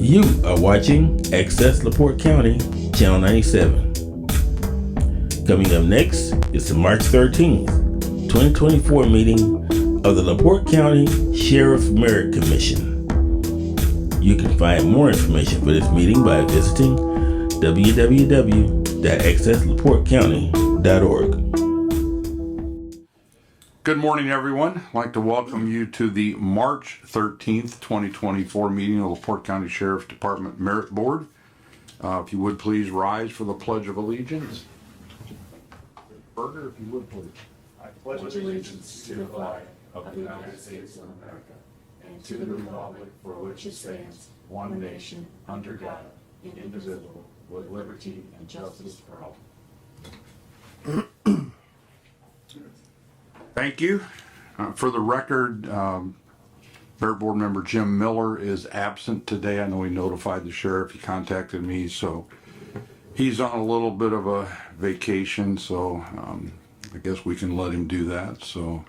You are watching Access LaPorte County, Channel 97. Coming up next is the March 13th, 2024 meeting of the LaPorte County Sheriff Merit Commission. You can find more information for this meeting by visiting www.accesslaportecounty.org. Good morning, everyone. I'd like to welcome you to the March 13th, 2024 meeting of the LaPorte County Sheriff's Department Merit Board. If you would please rise for the Pledge of Allegiance. Berger, if you would please. I pledge allegiance to the flag of the United States of America and to the republic for which it stands, one nation, under God, indivisible, with liberty and justice for all. Thank you. For the record, Merit Board Member Jim Miller is absent today. I know he notified the sheriff. He contacted me, so he's on a little bit of a vacation, so I guess we can let him do that. So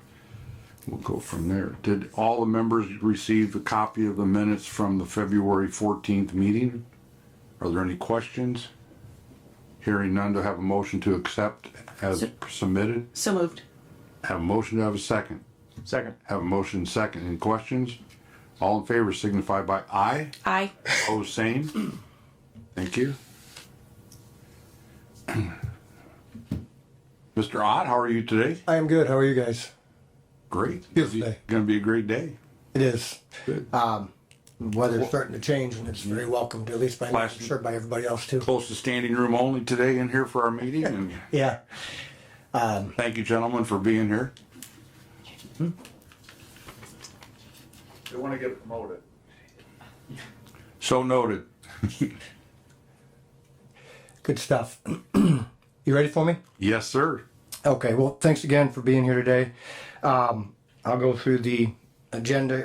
we'll go from there. Did all the members receive a copy of the minutes from the February 14th meeting? Are there any questions? Hearing none, to have a motion to accept as submitted? So moved. Have a motion to have a second. Second. Have a motion second. Any questions? All in favor signify by aye. Aye. Opposed, same. Thank you. Mr. Ott, how are you today? I am good. How are you guys? Great. Beautiful day. Going to be a great day. It is. Good. Weather's starting to change, and it's very welcome to, at least by me, I'm sure by everybody else too. Close to standing room only today in here for our meeting. And Yeah. thank you, gentlemen, for being here. They want to get promoted. So noted. Good stuff. You ready for me? Yes, sir. Okay. Well, thanks again for being here today. I'll go through the agenda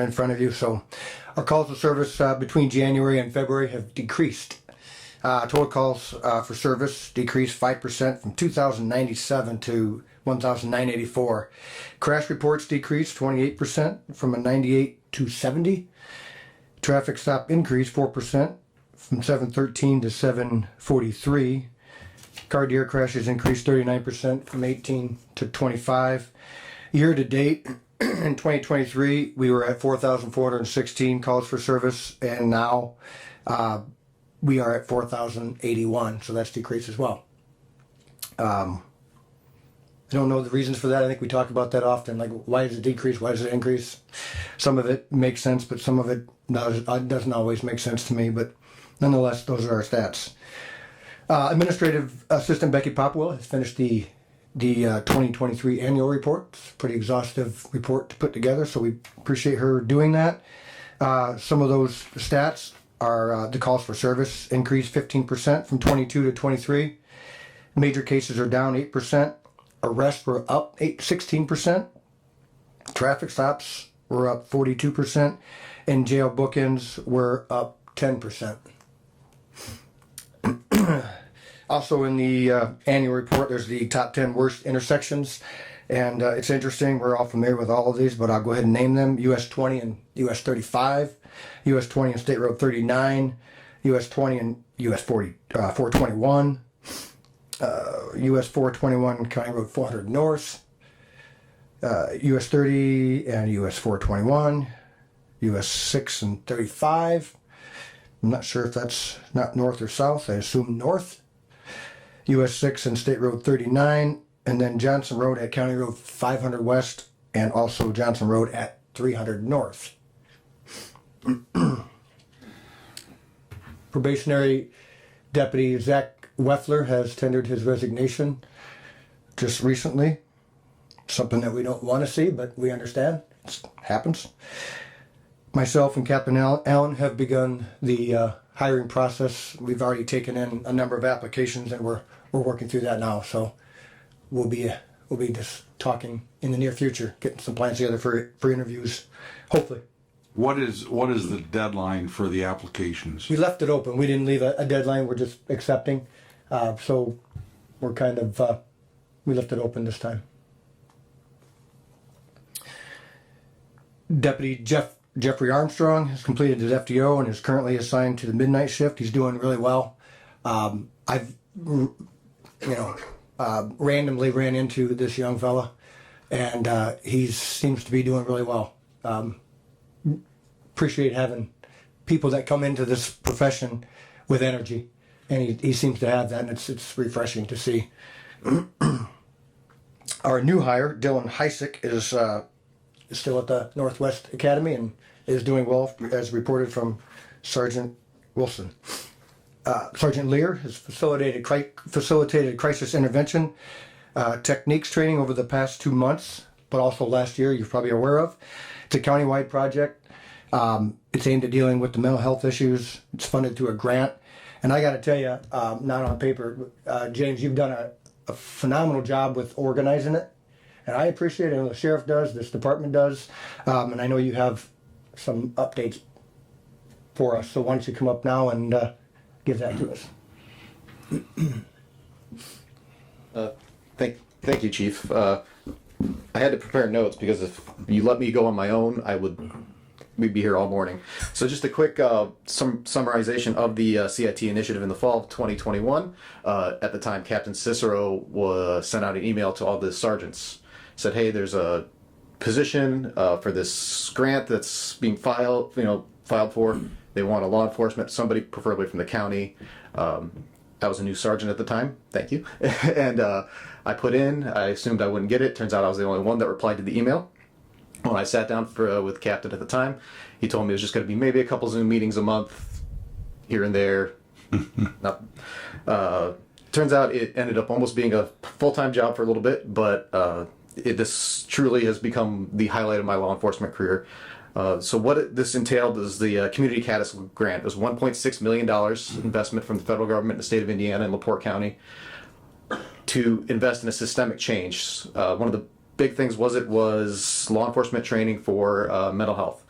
in front of you. So, our calls of service between January and February have decreased. Total calls for service decreased 5% from 2,097 to 1,984. Crash reports decreased 28% from a 98 to 70. Traffic stop increased 4% from 713 to 743. Car deer crashes increased 39% from 18 to 25. Year to date, in 2023, we were at 4,416 calls for service, and now we are at 4,081, so that's decreased as well. I don't know the reasons for that. I think we talk about that often, like why does it decrease, why does it increase? Some of it makes sense, but some of it doesn't always make sense to me, but nonetheless, those are our stats. Administrative Assistant Becky Popwell has finished the 2023 annual report. It's a pretty exhaustive report to put together, so we appreciate her doing that. Some of those stats are the calls for service increased 15% from 22 to 23. Major cases are down 8%. Arrests were up 16%. Traffic stops were up 42%. And jail bookings were up 10%. Also in the annual report, there's the top 10 worst intersections. And it's interesting, we're all familiar with all of these, but I'll go ahead and name them. US 20 and US 35, US 20 and State Road 39, US 20 and US 421, US 421 County Road 400 North, US 30 and US 421, US 6 and 35. I'm not sure if that's not north or south. I assume north. US 6 and State Road 39, and then Johnson Road at County Road 500 West, and also Johnson Road at 300 North. Probationary Deputy Zach Weffler has tendered his resignation just recently. Something that we don't want to see, but we understand. It happens. Myself and Captain Allen have begun the hiring process. We've already taken in a number of applications, and we're working through that now. So we'll be just talking in the near future, getting some plans together for interviews, hopefully. What is the deadline for the applications? We left it open. We didn't leave a deadline. We're just accepting. So we're kind of we left it open this time. Deputy Jeff Jeffrey Armstrong has completed his FDO and is currently assigned to the midnight shift. He's doing really well. I've, randomly ran into this young fella, and he seems to be doing really well. Appreciate having people that come into this profession with energy, and he seems to have that, and it's refreshing to see. Our new hire, Dylan Heisick, is still at the Northwest Academy and is doing well, as reported from Sergeant Wilson. Sergeant Lear has facilitated crisis intervention techniques training over the past 2 months, but also last year, you're probably aware of. It's a countywide project. It's aimed at dealing with the mental health issues. It's funded through a grant. And I got to tell you, not on paper, James, you've done a phenomenal job with organizing it. And I appreciate it. I know the sheriff does, this department does. And I know you have some updates for us. So why don't you come up now and give that to us. Thank you, Chief. I had to prepare notes because if you let me go on my own, we'd be here all morning. So just a quick summarization of the CIT initiative in the fall of 2021. At the time, Captain Cicero sent out an email to all the sergeants. Said, hey, there's a position for this grant that's being filed for. They want a law enforcement, somebody preferably from the county. I was a new sergeant at the time. Thank you. And I put in, I assumed I wouldn't get it. Turns out I was the only one that replied to the email. When I sat down with Captain at the time, he told me it was just going to be maybe a couple Zoom meetings a month, here and there. Turns out it ended up almost being a full-time job for a little bit, but this truly has become the highlight of my law enforcement career. So what this entailed is the Community Catalyst Grant. It was $1.6 million investment from the federal government in the state of Indiana and LaPorte County to invest in a systemic change. One of the big things was law enforcement training for mental health.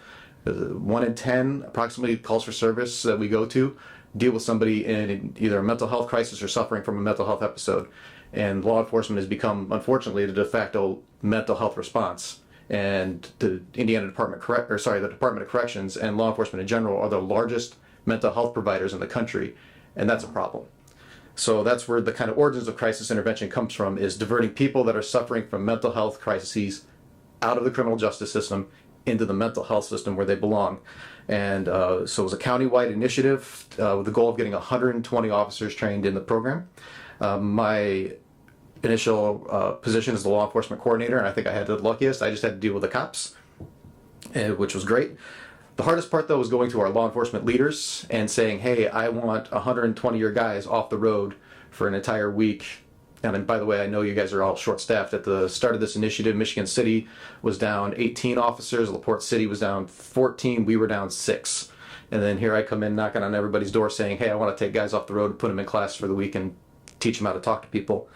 1 in 10 approximately calls for service that we go to deal with somebody in either a mental health crisis or suffering from a mental health episode. And law enforcement has become, unfortunately, the de facto mental health response. And the Department of Corrections and law enforcement in general are the largest mental health providers in the country, and that's a problem. So that's where the kind of origins of crisis intervention comes from, is diverting people that are suffering from mental health crises out of the criminal justice system into the mental health system where they belong. And so it was a countywide initiative with the goal of getting 120 officers trained in the program. My initial position as the law enforcement coordinator, and I think I had the luckiest. I just had to deal with the cops, which was great. The hardest part, though, was going to our law enforcement leaders and saying, hey, I want 120 of your guys off the road for an entire week. And then, by the way, I know you guys are all short-staffed. At the start of this initiative, Michigan City was down 18 officers. LaPorte City was down 14. We were down 6. And then here I come in knocking on everybody's door saying, hey, I want to take guys off the road and put them in class for the week and teach them how to talk to people.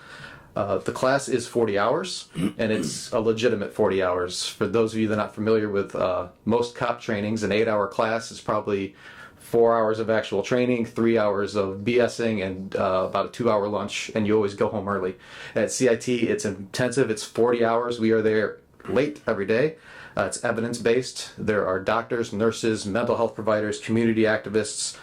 The class is 40 hours, and it's a legitimate 40 hours. For those of you that are not familiar with most cop trainings, an 8-hour class is probably 4 hours of actual training, 3 hours of BSing, and about a 2-hour lunch, and you always go home early. At CIT, it's intensive. It's 40 hours. We are there late every day. It's evidence-based. There are doctors, nurses, mental health providers, community activists.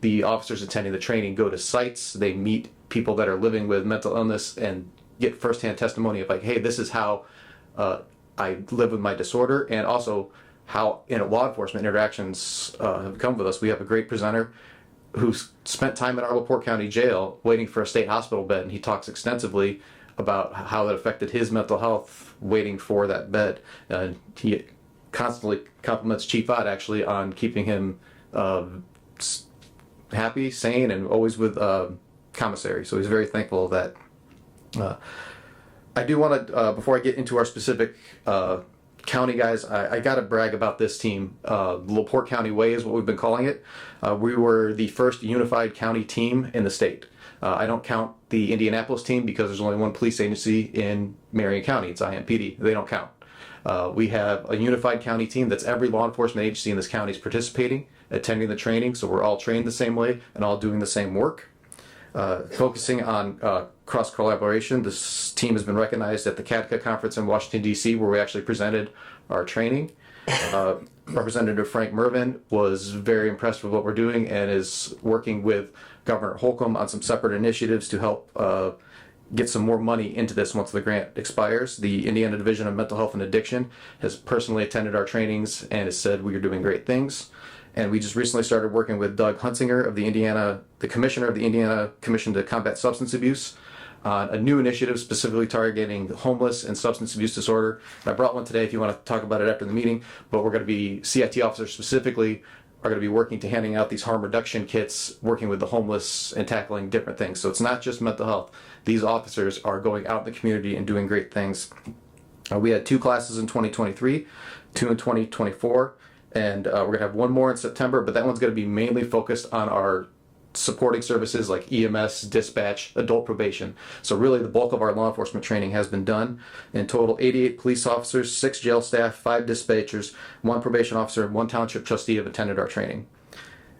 The officers attending the training go to sites. They meet people that are living with mental illness and get firsthand testimony of, like, hey, this is how I live with my disorder, and also how law enforcement interactions have come with us. We have a great presenter who's spent time in our LaPorte County jail waiting for a state hospital bed, and he talks extensively about how that affected his mental health waiting for that bed. He constantly compliments Chief Ott, actually, on keeping him happy, sane, and always with commissary. So he's very thankful of that. I do want to, before I get into our specific county guys, I got to brag about this team. LaPorte County Way is what we've been calling it. We were the first unified county team in the state. I don't count the Indianapolis team because there's only one police agency in Marion County. It's IMPD. They don't count. We have a unified county team that's every law enforcement agency in this county is participating, attending the training, so we're all trained the same way and all doing the same work. Focusing on cross collaboration, this team has been recognized at the CADCA conference in Washington, D.C., where we actually presented our training. Representative Frank Mervin was very impressed with what we're doing and is working with Governor Holcomb on some separate initiatives to help get some more money into this once the grant expires. The Indiana Division of Mental Health and Addiction has personally attended our trainings and has said we are doing great things. And we just recently started working with Doug Hunsinger of the Commissioner of the Indiana Commission to Combat Substance Abuse, on a new initiative specifically targeting homeless and substance abuse disorder. And I brought one today if you want to talk about it after the meeting, but we're going to be, CIT officers specifically are going to be working to handing out these harm reduction kits, working with the homeless and tackling different things. So it's not just mental health. These officers are going out in the community and doing great things. We had 2 classes in 2023, 2 in 2024, and we're going to have one more in September, but that one's going to be mainly focused on our supporting services like EMS, dispatch, adult probation. So really the bulk of our law enforcement training has been done. In total, 88 police officers, 6 jail staff, 5 dispatchers, 1 probation officer, and 1 township trustee have attended our training.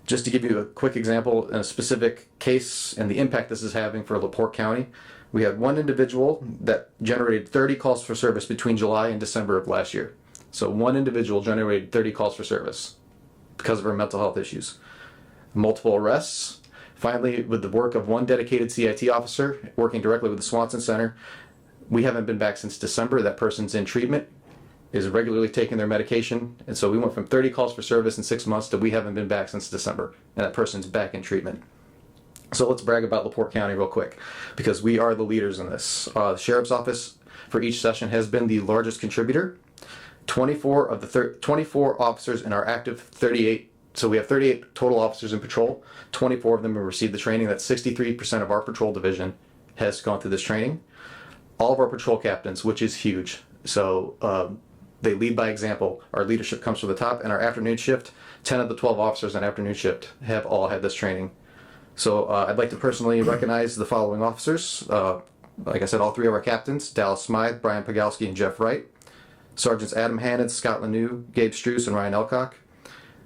Just to give you a quick example, in a specific case and the impact this is having for LaPorte County, we had 1 individual that generated 30 calls for service between July and December of last year. So 1 individual generated 30 calls for service because of her mental health issues. Multiple arrests. Finally, with the work of 1 dedicated CIT officer working directly with the Swanson Center, we haven't been back since December. That person's in treatment, is regularly taking their medication, and so we went from 30 calls for service in 6 months to we haven't been back since December, and that person's back in treatment. So let's brag about LaPorte County real quick, because we are the leaders in this. The Sheriff's Office for each session has been the largest contributor. 24 of the 24 officers in our active 38. So we have 38 total officers in patrol. 24 of them have received the training. That's 63% of our patrol division has gone through this training. All of our patrol captains, which is huge. So they lead by example. Our leadership comes from the top. And our afternoon shift, 10 of the 12 officers on afternoon shift have all had this training. So I'd like to personally recognize the following officers. Like I said, all 3 of our captains, Dallas Smythe, Brian Pagalski, and Jeff Wright. Sergeants Adam Hannon, Scott Lanou, Gabe Struess, and Ryan Elcock.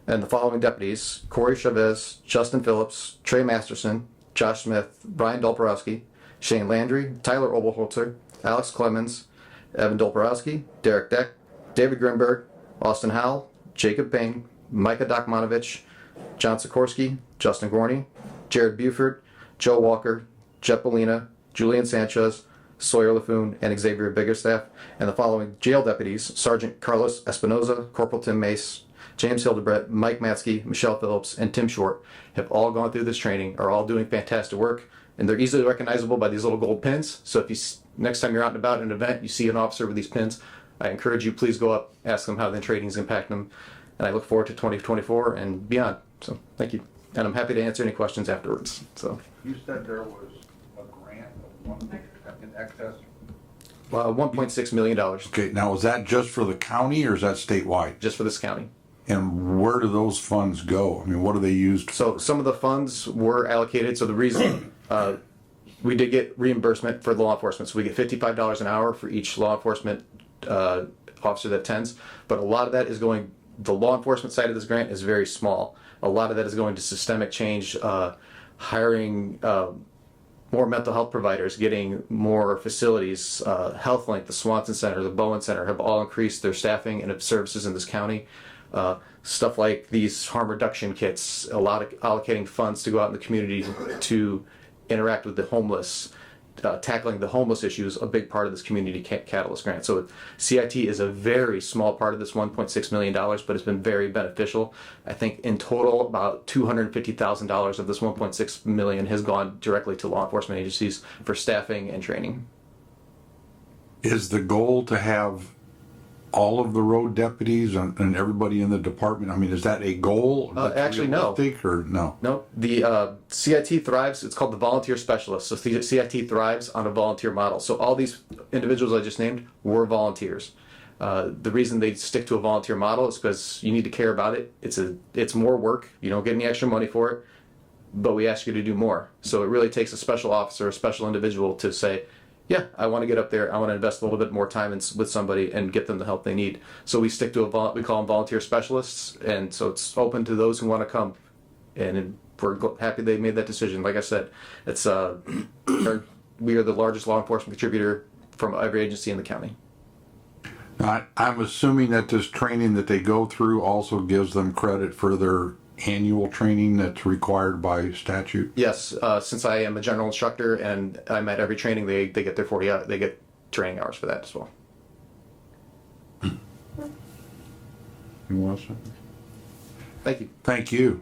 And the following deputies: Corey Chavez, Justin Phillips, Trey Masterson, Josh Smith, Brian Dolporowski, Shane Landry, Tyler Obelholzer, Alex Clemens, Evan Dolporowski, Derek Deck, David Grimberg, Austin Howell, Jacob Payne, Micah Dokmanovich, John Sikorsky, Justin Gorney, Jared Buford, Joe Walker, Jet Bolina, Julian Sanchez, Sawyer Laffoon, and Xavier Biggerstaff. And the following jail deputies: Sergeant Carlos Espinoza, Corporal Tim Mace, James Hildebrecht, Mike Matsky, Michelle Phillips, and Tim Short have all gone through this training, are all doing fantastic work, and they're easily recognizable by these little gold pins. So if you next time you're out and about at an event, you see an officer with these pins, I encourage you, please go up, ask them how the training is impacting them, and I look forward to 2024 and beyond. So thank you, and I'm happy to answer any questions afterwards. So You said there was a grant of 1 in excess. $1.6 million Okay, now is that just for the county or is that statewide? just for this county. And where do those funds go? I mean, what are they used for? So some of the funds were allocated. So the reason we did get reimbursement for law enforcement. So we get $55 an hour for each law enforcement officer that attends. But a lot of that is going, the law enforcement side of this grant is very small. A lot of that is going to systemic change, hiring more mental health providers, getting more facilities. HealthLink, the Swanson Center, the Bowen Center have all increased their staffing and services in this county. Stuff like these harm reduction kits, a lot of allocating funds to go out in the community to interact with the homeless, tackling the homeless issues, a big part of this community catalyst grant. So CIT is a very small part of this $1.6 million, but it's been very beneficial. I think in total about $250,000 of this $1.6 million has gone directly to law enforcement agencies for staffing and training. Is the goal to have all of the road deputies and everybody in the department? I mean, is that a goal? Actually, no. Or no? No, the CIT thrives. It's called the volunteer specialist. So CIT thrives on a volunteer model. So all these individuals I just named were volunteers. The reason they stick to a volunteer model is because you need to care about it. It's more work. You don't get any extra money for it, but we ask you to do more. So it really takes a special officer, a special individual to say, yeah, I want to get up there. I want to invest a little bit more time with somebody and get them the help they need. So we stick to we call them volunteer specialists, and so it's open to those who want to come. And we're happy they made that decision. Like I said, it's we are the largest law enforcement contributor from every agency in the county. I'm assuming that this training that they go through also gives them credit for their annual training that's required by statute? Yes, since I am a general instructor and I'm at every training, they get their 40 hours, they get training hours for that as well. Anyone else? Thank you. Thank you.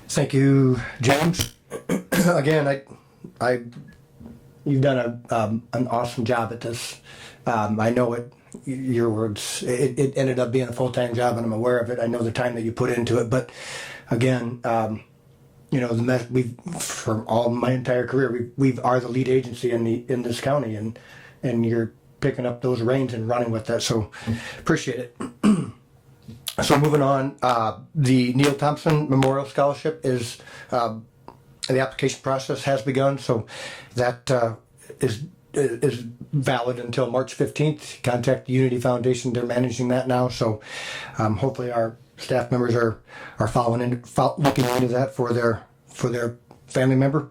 Thank you, James. Again, you've done an awesome job at this. I know it. Your words. It ended up being a full-time job, and I'm aware of it. I know the time that you put into it. But again, we've for all my entire career, we are the lead agency in this county, and you're picking up those reins and running with that. So appreciate it. So moving on, the Neil Thompson Memorial Scholarship is the application process has begun. So that is valid until March 15th. Contact the Unity Foundation; they're managing that now. So hopefully our staff members are looking into that for their family member.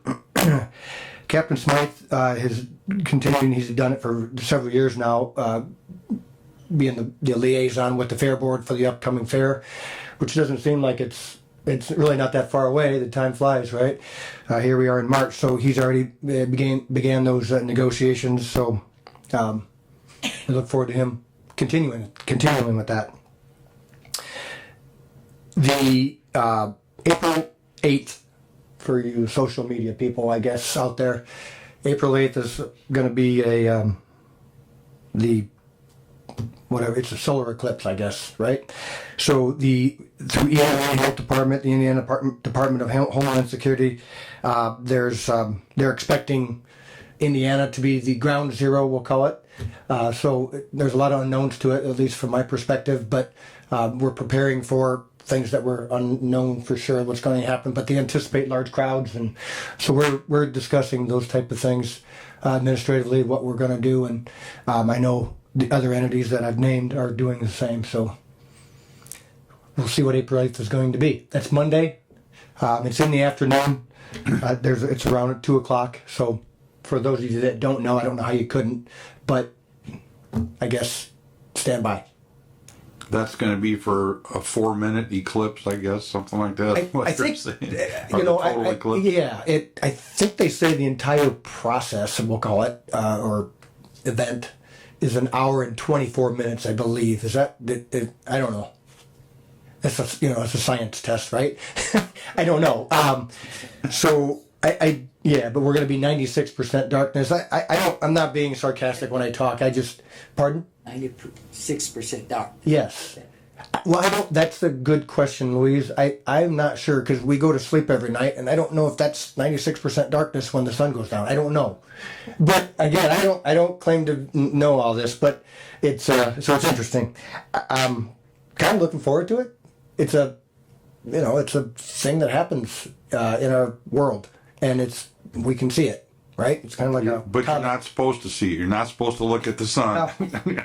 Captain Smythe has continued. He's done it for several years now. Being the liaison with the fair board for the upcoming fair, which doesn't seem like it's really not that far away. The time flies, right? Here we are in March, so he's already began those negotiations. So I look forward to him continuing with that. The April 8th, for you social media people, I guess out there, April 8th is going to be it's a solar eclipse, I guess, right? So through Indiana Health Department, the Indiana Department of Homeland Security, they're expecting Indiana to be the ground zero, we'll call it. So there's a lot of unknowns to it, at least from my perspective, but we're preparing for things that were unknown for sure what's going to happen, but they anticipate large crowds, and so we're discussing those type of things administratively, what we're going to do, and I know the other entities that I've named are doing the same. So we'll see what April 8th is going to be. That's Monday. It's in the afternoon. It's around at 2:00. So for those of you that don't know, I don't know how you couldn't, but I guess stand by. That's going to be for a 4-minute eclipse, I guess, something like that. I think, total eclipse. yeah. I think they say the entire process, we'll call it, or event, is 1 hour and 24 minutes, I believe. Is that? I don't know. It's a science test, right? I don't know. So but we're going to be 96% darkness. I'm not being sarcastic when I talk. Pardon? 96% dark. Yes. Well, that's a good question, Louise. I'm not sure, because we go to sleep every night, and I don't know if that's 96% darkness when the sun goes down. I don't know. But again, I don't claim to know all this, but it's interesting. I'm kind of looking forward to it. It's a thing that happens in our world, and we can see it. Right? It's kind of like But you're not supposed to see it. You're not supposed to look at the sun.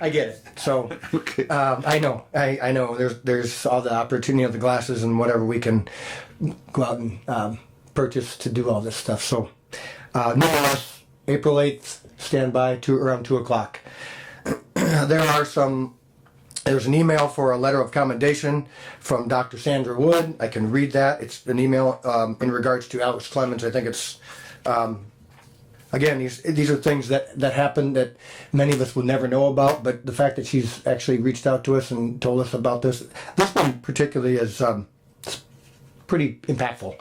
I get it. So Okay. I know. I know. There's all the opportunity of the glasses and whatever we can go out and purchase to do all this stuff. So nonetheless, April 8th, stand by around 2:00. There's an email for a letter of commendation from Dr. Sandra Wood. I can read that. It's an email in regards to Alex Clemens. I think it's again, these are things that happen that many of us will never know about, but the fact that she's actually reached out to us and told us about this one particularly is pretty impactful.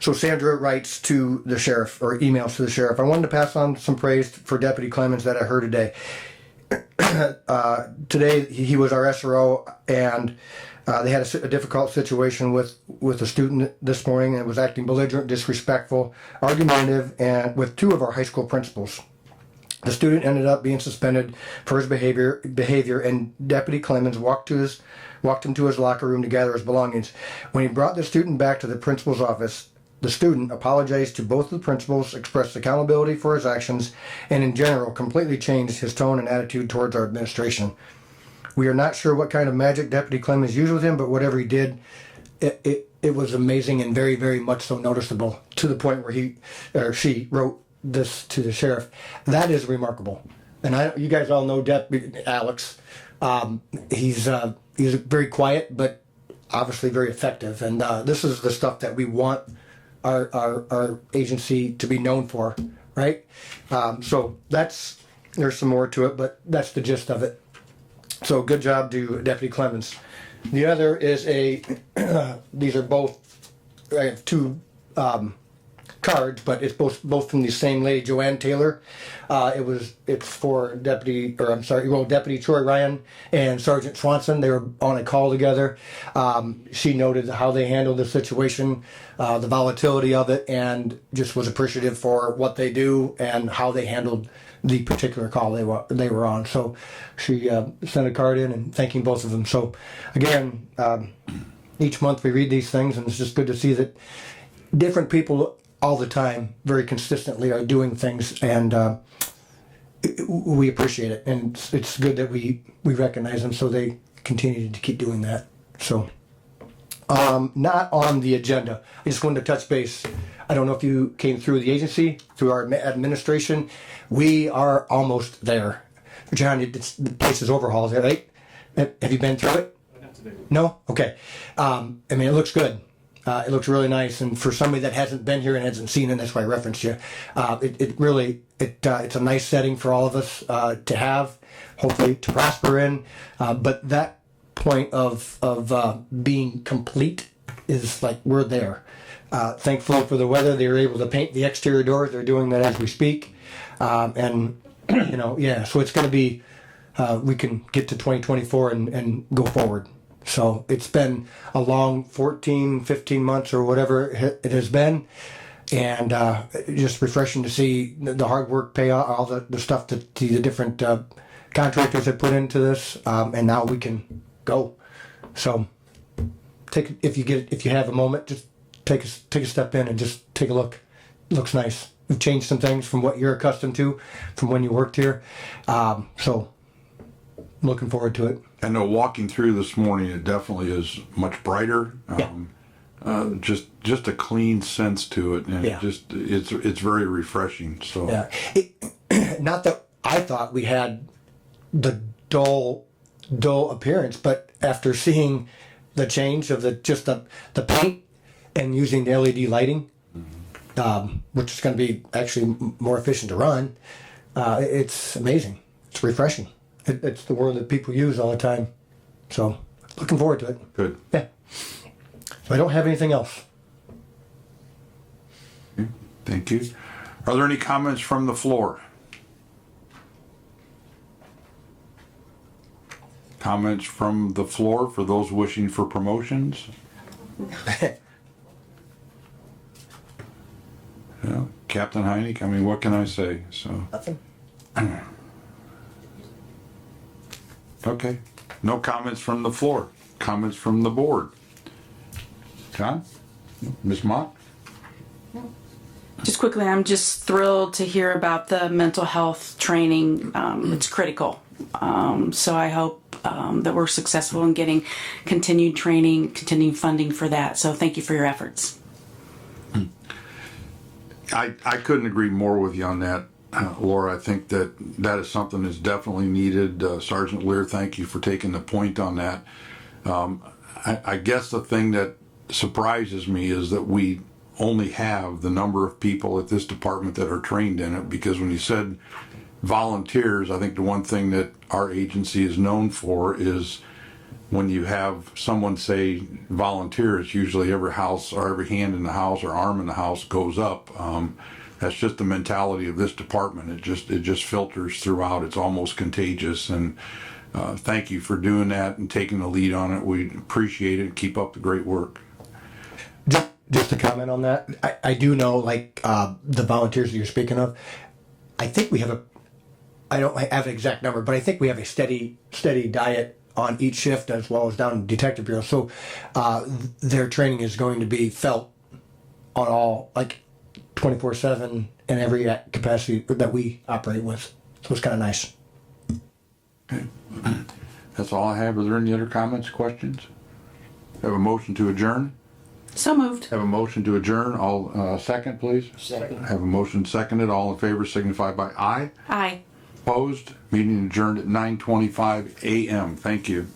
So Sandra writes to the sheriff, or emails to the sheriff. I wanted to pass on some praise for Deputy Clemens that I heard today. Today he was our SRO, and they had a difficult situation with a student this morning, and was acting belligerent, disrespectful, argumentative, and with 2 of our high school principals. The student ended up being suspended for his behavior, and Deputy Clemens walked him to his locker room to gather his belongings. When he brought the student back to the principal's office, the student apologized to both of the principals, expressed accountability for his actions, and in general completely changed his tone and attitude towards our administration. We are not sure what kind of magic Deputy Clemens used with him, but whatever he did, it was amazing and very, very much so noticeable, to the point where he or she wrote this to the sheriff. That is remarkable. and you guys all know Deputy Alex. He's very quiet, but obviously very effective. And this is the stuff that we want our agency to be known for, right? So there's some more to it, but that's the gist of it. So good job to Deputy Clemens. The other is these are both, I have two cards, but it's both from the same lady, Joanne Taylor. It's for Deputy Troy Ryan and Sergeant Swanson. They were on a call together. She noted how they handled the situation, the volatility of it, and just was appreciative for what they do and how they handled the particular call they were on. So she sent a card in and thanking both of them. So again, each month we read these things, and it's just good to see that different people all the time, very consistently, are doing things, and we appreciate it. And it's good that we recognize them, so they continue to keep doing that. So, not on the agenda. I just wanted to touch base. I don't know if you came through the agency, through our administration. We are almost there. John, the place is overhauled, right? Have you been through it? Not today. No? Okay. I mean, it looks good. It looks really nice, and for somebody that hasn't been here and hasn't seen it, that's why I referenced you. It's a nice setting for all of us to have, hopefully to prosper in. But that point of being complete is like we're there. Thankfully for the weather, they were able to paint the exterior doors. They're doing that as we speak, and so it's going to be. We can get to 2024 and go forward. So it's been a long 14, 15 months or whatever it has been. And just refreshing to see the hard work pay off, all the stuff that the different contractors have put into this. And now we can go. So if you have a moment, just take a step in and just take a look. It looks nice. We've changed some things from what you're accustomed to from when you worked here. So I'm looking forward to it. I know walking through this morning, it definitely is much brighter. Just a clean sense to it, and it's very refreshing. So not that I thought we had the dull appearance, but after seeing the change of the paint and using the LED lighting, which is going to be actually more efficient to run, it's amazing. It's refreshing. It's the word that people use all the time. So, looking forward to it. Good. Yeah. So I don't have anything else. Okay, thank you. Are there any comments from the floor? Comments from the floor for those wishing for promotions? Yeah, Captain Heineck, I mean, what can I say? So. Nothing. Okay, no comments from the floor. Comments from the board. John? Ms. Mott? Just quickly, I'm just thrilled to hear about the mental health training. It's critical. So I hope that we're successful in getting continued training, continued funding for that. So thank you for your efforts. I couldn't agree more with you on that. Laura, I think that is something that's definitely needed. Sergeant Lear, thank you for taking the point on that. I guess the thing that surprises me is that we only have the number of people at this department that are trained in it, because when you said volunteers, I think the one thing that our agency is known for is when you have someone say volunteers, usually every house or every hand in the house or arm in the house goes up. That's just the mentality of this department. It just filters throughout. It's almost contagious. And thank you for doing that and taking the lead on it. We appreciate it. Keep up the great work. Just to comment on that, I do know, like, the volunteers that you're speaking of, I think we have I don't have an exact number, but I think we have a steady diet on each shift as well as down in Detective Bureau. So their training is going to be felt on all, like, 24/7 in every capacity that we operate with. So it's kind of nice. Okay. That's all I have. Are there any other comments, questions? Have a motion to adjourn? So moved. Have a motion to adjourn. All second, please. Second. Have a motion seconded. All in favor signify by aye. Aye. Opposed? Meeting adjourned at 9:25 a.m. Thank you.